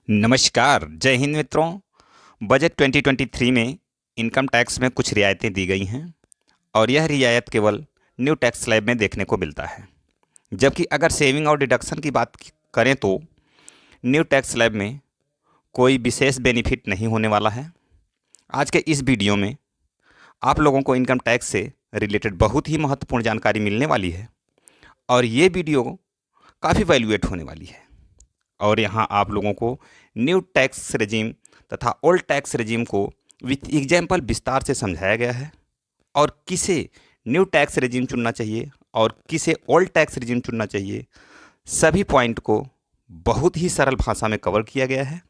नमस्कार, जय हिंद मित्रों। बजट 2023 में इनकम टैक्स में कुछ रियायतें दी गई हैं और यह रियायत केवल न्यू टैक्स स्लैब में देखने को मिलता है। जबकि अगर सेविंग और डिडक्शन की बात करें तो न्यू टैक्स स्लैब में कोई विशेष बेनिफिट नहीं होने वाला है। आज के इस वीडियो में आप लोगों को इनकम टैक्स से रिलेटेड बहुत ही महत्वपूर्ण जानकारी मिलने वाली है और ये वीडियो काफ़ी वैल्यूएट होने वाली है। और यहाँ आप लोगों को न्यू टैक्स रेजिम तथा ओल्ड टैक्स रेजिम को विथ एग्जाम्पल विस्तार से समझाया गया है और किसे न्यू टैक्स रेजिम चुनना चाहिए और किसे ओल्ड टैक्स रेजिम चुनना चाहिए, सभी पॉइंट को बहुत ही सरल भाषा में कवर किया गया है।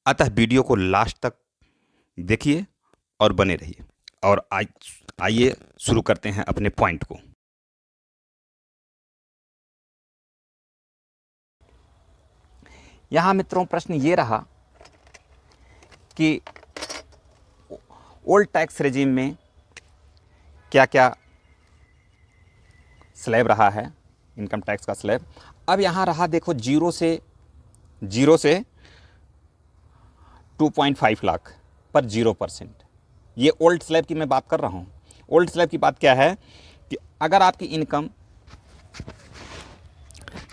अतः वीडियो को लास्ट तक देखिए और बने रहिए। और आइए शुरू करते हैं अपने पॉइंट को। यहाँ मित्रों प्रश्न ये रहा कि ओल्ड टैक्स रेजिम में क्या क्या स्लैब रहा है, इनकम टैक्स का स्लैब। अब यहाँ रहा देखो जीरो से 2.5 लाख पर 0%। ये ओल्ड स्लैब की मैं बात कर रहा हूँ। ओल्ड स्लैब की बात क्या है कि अगर आपकी इनकम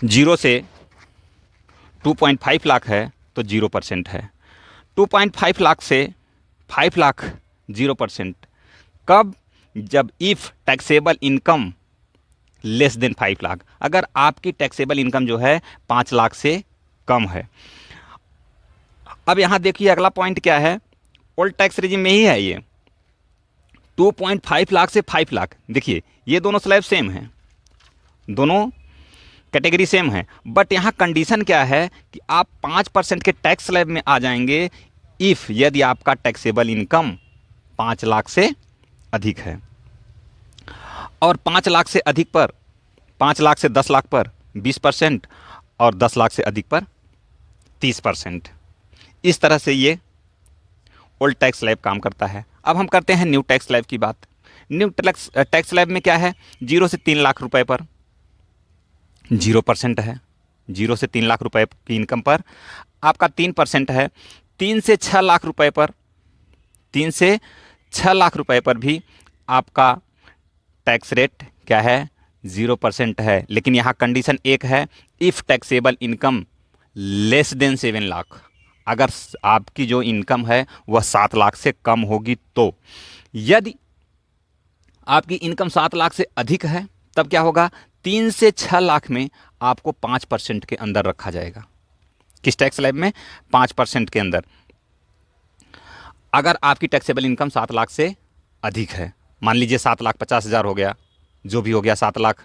0 से 2.5 लाख है तो 0% है। 2.5 लाख से 5 लाख 0%। कब? जब if taxable income less than 5 lakh, अगर आपकी टैक्सेबल इनकम जो है 5 लाख से कम है। अब यहाँ देखिए अगला पॉइंट क्या है, ओल्ड टैक्स रेजिम में ही है ये। 2.5 लाख से 5 लाख, देखिए ये दोनों स्लैब सेम हैं, दोनों कैटेगरी सेम है, बट यहाँ कंडीशन क्या है कि आप 5% के टैक्स स्लैब में आ जाएंगे इफ़ यदि आपका टैक्सेबल इनकम 5 लाख से अधिक है। और 5 लाख से अधिक पर, 5 लाख से 10 लाख पर 20% और 10 लाख से अधिक पर 30%। इस तरह से ये ओल्ड टैक्स स्लैब काम करता है। अब हम करते हैं न्यू टैक्स स्लैब की बात। न्यू टैक्स स्लैब में क्या है, 0 से 3 लाख रुपए पर 0% है। 0 से 3 लाख रुपए की इनकम पर आपका 3% है। 3 से 6 लाख रुपए पर, 3 से 6 लाख रुपए पर भी आपका टैक्स रेट क्या है, 0% है। लेकिन यहाँ कंडीशन एक है, if taxable income less than 7 lakh, अगर आपकी जो इनकम है वह 7 लाख से कम होगी तो। यदि आपकी इनकम 7 लाख से अधिक है तब क्या होगा, 3 से 6 लाख में आपको 5% के अंदर रखा जाएगा। किस टैक्स स्लैब में? 5% के अंदर। अगर आपकी टैक्सेबल इनकम 7 लाख से अधिक है, मान लीजिए 7,50,000 हो गया, जो भी हो गया, 7 लाख,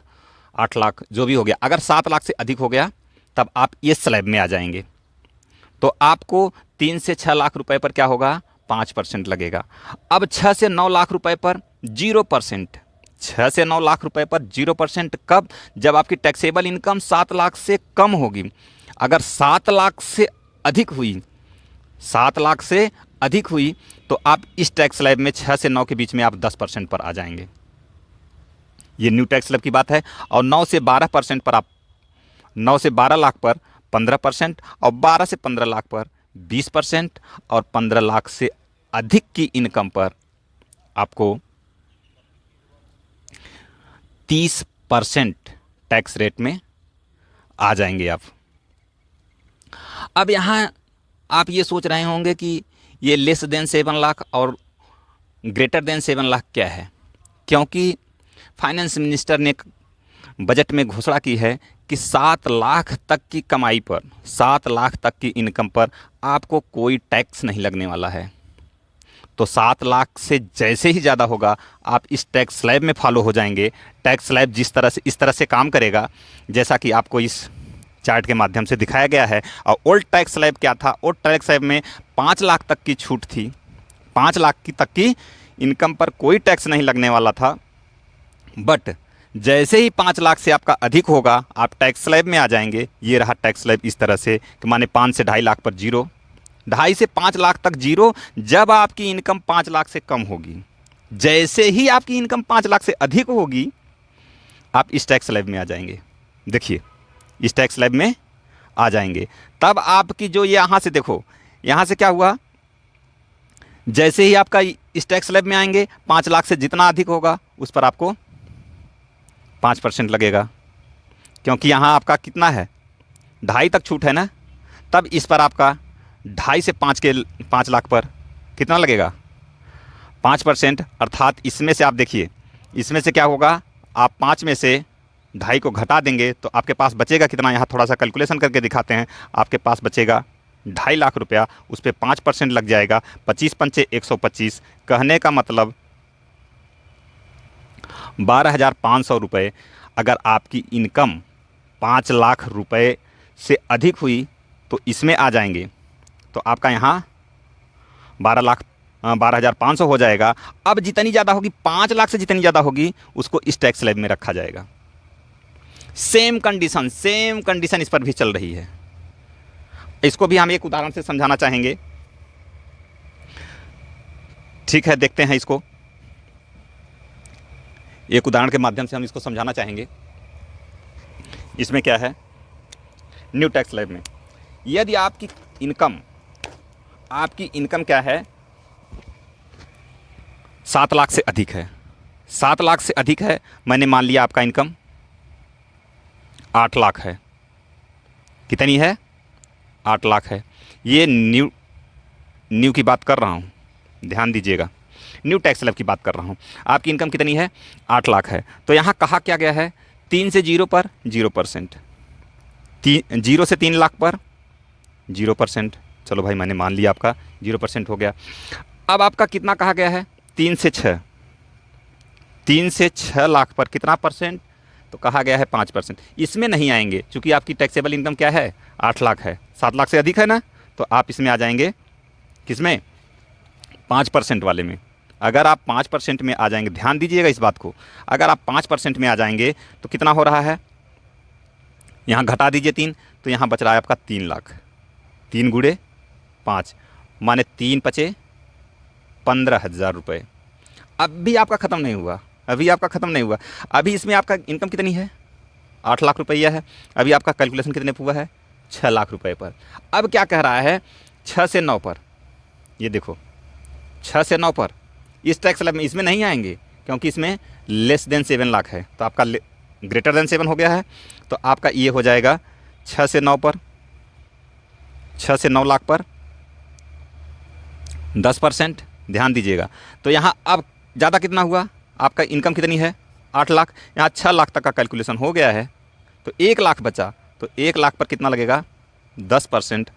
8 लाख, जो भी हो गया, अगर 7 लाख से अधिक हो गया तब आप इस स्लैब में आ जाएंगे। तो आपको 3 से 6 लाख रुपए पर क्या होगा, 5% लगेगा। अब 6 से 9 लाख रुपए पर 0%। 6 से 9 लाख रुपए पर 0% कब? जब आपकी टैक्सेबल इनकम 7 लाख से कम होगी। अगर 7 लाख से अधिक हुई, 7 लाख से अधिक हुई तो आप इस टैक्स स्लैब में 6 से 9 के बीच में आप 10% पर आ जाएंगे। ये न्यू टैक्स स्लैब की बात है। और 9 से 12% पर आप, 9 से 12 लाख पर 15% और 12 से 15 लाख पर 20% और 15 लाख से अधिक की इनकम पर आपको 30% टैक्स रेट में आ जाएंगे आप। अब यहाँ आप ये सोच रहे होंगे कि ये लेस देन 7 लाख और ग्रेटर देन 7 लाख क्या है, क्योंकि फाइनेंस मिनिस्टर ने बजट में घोषणा की है कि 7 लाख तक की कमाई पर, 7 लाख तक की इनकम पर आपको कोई टैक्स नहीं लगने वाला है। तो 7 लाख से जैसे ही ज़्यादा होगा आप इस टैक्स स्लैब में फॉलो हो जाएंगे। टैक्स स्लैब जिस तरह से, इस तरह से काम करेगा जैसा कि आपको इस चार्ट के माध्यम से दिखाया गया है। और ओल्ड टैक्स स्लैब क्या था, ओल्ड टैक्स स्लैब में 5 लाख तक की छूट थी, 5 लाख की तक की इनकम पर कोई टैक्स नहीं लगने वाला था। बट जैसे ही 5 लाख से आपका अधिक होगा आप टैक्स स्लैब में आ जाएंगे। ये रहा टैक्स स्लैब इस तरह से कि माने 5 से 2.5 लाख पर 0, 2.5 से 5 लाख तक 0, जब आपकी इनकम 5 लाख से कम होगी। जैसे ही आपकी इनकम 5 लाख से अधिक होगी आप इस टैक्स स्लैब में आ जाएंगे। देखिए इस टैक्स स्लैब में आ जाएंगे। तब आपकी जो ये यहाँ से देखो, यहाँ से क्या हुआ, जैसे ही आपका इस टैक्स स्लैब में आएंगे 5 लाख से जितना अधिक होगा उस पर आपको 5% लगेगा, क्योंकि यहाँ आपका कितना है 2.5 तक छूट है ना। तब इस पर आपका 2.5 से 5 लाख पर कितना लगेगा 5%, अर्थात इसमें से आप देखिए, इसमें से क्या होगा, आप 5 में से 2.5 को घटा देंगे तो आपके पास बचेगा कितना, यहाँ थोड़ा सा कैलकुलेशन करके दिखाते हैं। आपके पास बचेगा 2.5 लाख रुपया, उस पर 5% लग जाएगा, 25 पंचे 125, कहने का मतलब 12,500 रुपये। अगर आपकी इनकम 5 लाख रुपए से अधिक हुई तो इसमें आ जाएंगे, तो आपका यहाँ 12,500 हो जाएगा। अब जितनी ज़्यादा होगी, 5 लाख से जितनी ज़्यादा होगी उसको इस टैक्स स्लैब में रखा जाएगा। सेम कंडीशन इस पर भी चल रही है। इसको भी हम एक उदाहरण से समझाना चाहेंगे। ठीक है, देखते हैं इसको, एक उदाहरण के माध्यम से हम इसको समझाना चाहेंगे। इसमें क्या है, न्यू टैक्स स्लैब में यदि आपकी इनकम क्या है 7 लाख से अधिक है, 7 लाख से अधिक है, मैंने मान लिया आपका इनकम 8 लाख है। कितनी है 8 लाख है। ये न्यू की बात कर रहा हूँ, ध्यान दीजिएगा, न्यू टैक्स स्लैब की बात कर रहा हूँ। आपकी इनकम कितनी है 8 लाख है। तो यहाँ कहा क्या गया है 3 से 0 पर 0%, 0 से 3 लाख पर 0%। चलो भाई, मैंने मान लिया आपका 0% हो गया। अब आपका कितना कहा गया है 3 से 6 लाख पर कितना परसेंट, तो कहा गया है 5%। इसमें नहीं आएंगे क्योंकि आपकी टैक्सेबल इनकम क्या है 8 लाख है, 7 लाख से अधिक है ना, तो आप इसमें आ जाएंगे किसमें 5% वाले में। अगर आप 5% में आ जाएंगे, ध्यान दीजिएगा इस बात को, अगर आप 5% में आ जाएंगे तो कितना हो रहा है, यहाँ घटा दीजिए 3, तो यहाँ बच रहा है आपका 3 लाख। 3 गुणे 5 माने 3 पचे 15,000 रुपये। अब भी आपका ख़त्म नहीं हुआ, अभी इसमें आपका इनकम कितनी है 8 लाख रुपया है। अभी आपका कैलकुलेशन कितने पर हुआ है 6 लाख रुपए पर। अब क्या कह रहा है 6 से 9 पर, ये देखो 6 से 9 पर इस टैक्स स्लैब में इसमें नहीं आएंगे क्योंकि इसमें लेस देन 7 लाख है, तो आपका ग्रेटर देन 7 हो गया है। तो आपका ये हो जाएगा 6 से 9 पर, 6 से 9 लाख पर 10%। ध्यान दीजिएगा, तो यहाँ अब ज़्यादा कितना हुआ, आपका इनकम कितनी है 8 लाख, यहाँ 6 लाख तक का कैलकुलेशन हो गया है, तो 1 लाख बचा, तो 1 लाख पर कितना लगेगा 10%,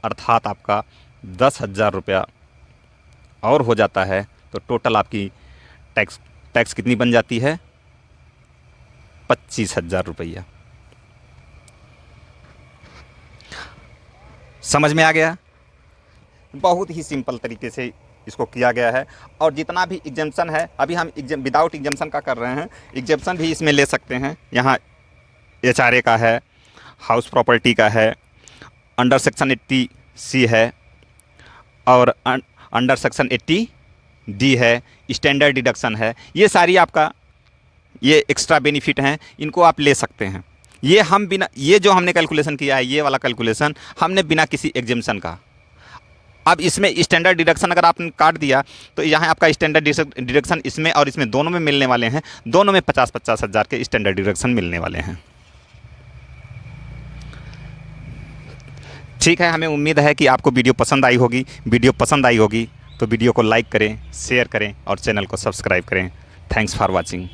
अर्थात आपका 10,000 रुपया और हो जाता है। तो टोटल आपकी टैक्स कितनी बन जाती है 25,000 रुपया। समझ में आ गया, बहुत ही सिंपल तरीके से इसको किया गया है। और जितना भी एग्जेम्पशन है, अभी हम विदाउट एग्जेम्पशन का कर रहे हैं, एग्जेम्पशन भी इसमें ले सकते हैं। यहाँ HRA का है, हाउस प्रॉपर्टी का है, अंडर सेक्शन 80C है और अंडर सेक्शन 80D है, स्टैंडर्ड डिडक्शन है। ये सारी आपका ये एक्स्ट्रा बेनिफिट हैं, इनको आप ले सकते हैं। ये हम बिना, ये जो हमने कैलकुलेशन किया है, ये वाला कैलकुलेशन हमने बिना किसी एग्जेम्पशन का। अब इसमें स्टैंडर्ड डिडक्शन अगर आपने काट दिया तो यहाँ आपका स्टैंडर्ड डिडक्शन इसमें और इसमें दोनों में मिलने वाले हैं, दोनों में 50-50 हज़ार के स्टैंडर्ड डिडक्शन मिलने वाले हैं। ठीक है, हमें उम्मीद है कि आपको वीडियो पसंद आई होगी। तो वीडियो को लाइक करें, शेयर करें और चैनल को सब्सक्राइब करें। Thanks for watching.